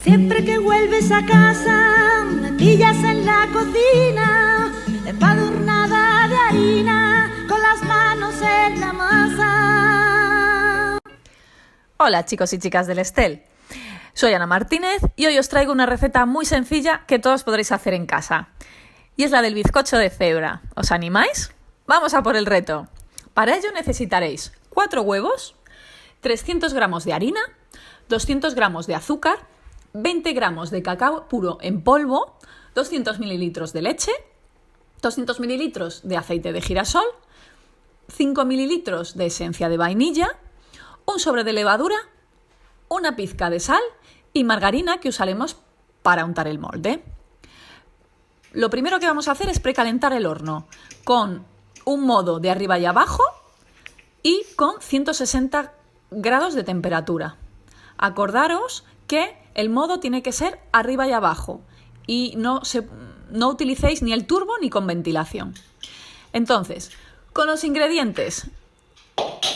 Siempre que vuelves a casa, me pillas en la cocina, empadurnada de harina, con las manos en la masa. Hola chicos y chicas del Estel, soy Ana Martínez y hoy os traigo una receta muy sencilla que todos podréis hacer en casa. Y es la del bizcocho de cebra. ¿Os animáis? Vamos a por el reto. Para ello necesitaréis 4 huevos, 300 gramos de harina, 200 gramos de azúcar, 20 gramos de cacao puro en polvo, 200 mililitros de leche, 200 mililitros de aceite de girasol, 5 mililitros de esencia de vainilla, un sobre de levadura, una pizca de sal y margarina que usaremos para untar el molde. Lo primero que vamos a hacer es precalentar el horno con un modo de arriba y abajo y con 160 grados de temperatura. Acordaros que el modo tiene que ser arriba y abajo y no utilicéis ni el turbo ni con ventilación. Entonces, con los ingredientes,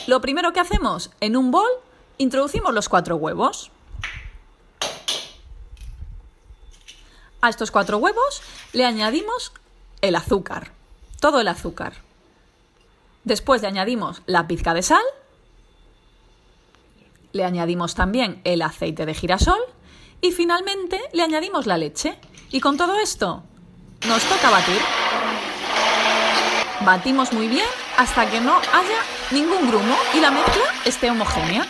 lo primero que hacemos, en un bol introducimos los 4 huevos. A estos 4 huevos le añadimos el azúcar, todo el azúcar. Después le añadimos la pizca de sal, le añadimos también el aceite de girasol y finalmente le añadimos la leche. Y con todo esto nos toca batir. Batimos muy bien hasta que no haya ningún grumo y la mezcla esté homogénea.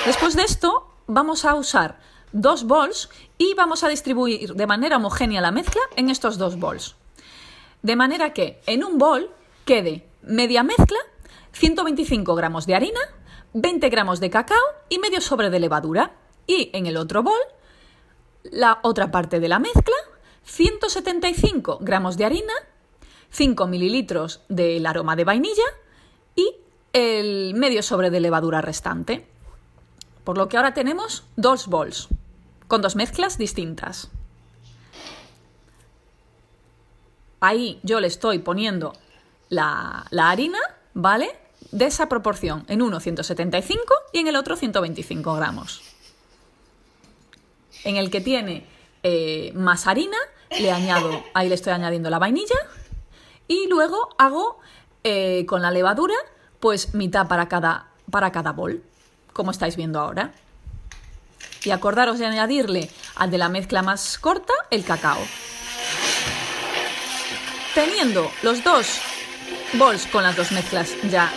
Después de esto vamos a usar 2 bols y vamos a distribuir de manera homogénea la mezcla en estos 2 bols. De manera que en un bol quede media mezcla, 125 gramos de harina, 20 gramos de cacao y medio sobre de levadura. Y en el otro bol, la otra parte de la mezcla, 175 gramos de harina, 5 mililitros del aroma de vainilla y el medio sobre de levadura restante. Por lo que ahora tenemos 2 bols con 2 mezclas distintas. Ahí yo le estoy poniendo la harina, ¿vale? De esa proporción, en uno 175 y en el otro 125 gramos. En el que tiene más harina, ahí le estoy añadiendo la vainilla y luego hago con la levadura, pues mitad para cada bol, como estáis viendo ahora. Y acordaros de añadirle al de la mezcla más corta el cacao. Teniendo los 2 bols con las 2 mezclas ya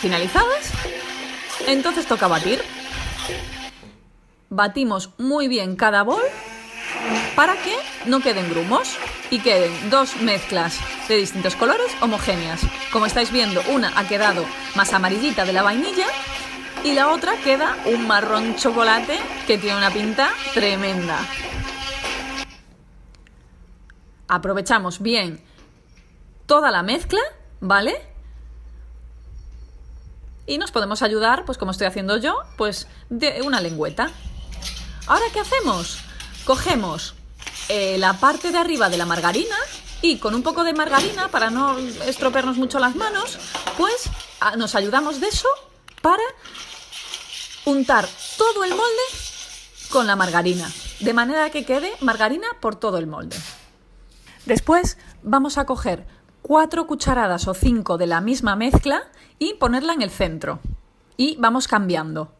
finalizadas, entonces toca batir. Batimos muy bien cada bol para que no queden grumos y queden 2 mezclas de distintos colores homogéneas. Como estáis viendo, una ha quedado más amarillita de la vainilla y la otra queda un marrón chocolate que tiene una pinta tremenda. Aprovechamos bien toda la mezcla, ¿vale? Y nos podemos ayudar, pues como estoy haciendo yo, pues de una lengüeta. ¿Ahora qué hacemos? Cogemos la parte de arriba de la margarina y con un poco de margarina, para no estropearnos mucho las manos, pues nos ayudamos de eso para untar todo el molde con la margarina, de manera que quede margarina por todo el molde. Después vamos a coger 4 cucharadas o 5 de la misma mezcla y ponerla en el centro. Y vamos cambiando.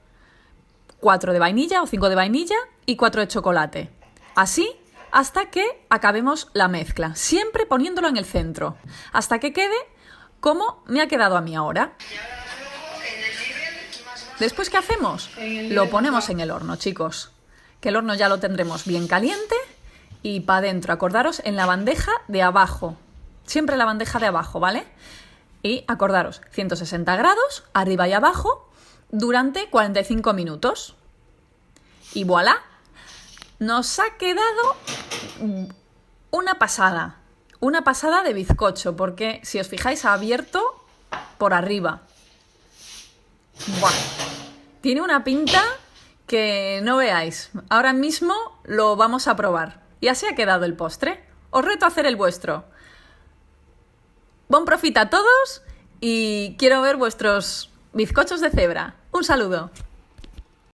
4 de vainilla o 5 de vainilla y 4 de chocolate. Así hasta que acabemos la mezcla, siempre poniéndolo en el centro, hasta que quede como me ha quedado a mí ahora. Después, ¿qué hacemos? Lo ponemos en el horno, chicos, que el horno ya lo tendremos bien caliente y para adentro. Acordaros en la bandeja de abajo, siempre la bandeja de abajo, ¿vale? Y acordaros, 160 grados, arriba y abajo, durante 45 minutos. Y voilà, nos ha quedado una pasada de bizcocho, porque si os fijáis ha abierto por arriba. ¡Buah! Tiene una pinta que no veáis. Ahora mismo lo vamos a probar. Y así ha quedado el postre. Os reto a hacer el vuestro. Bon profit a todos y quiero ver vuestros bizcochos de cebra. Un saludo.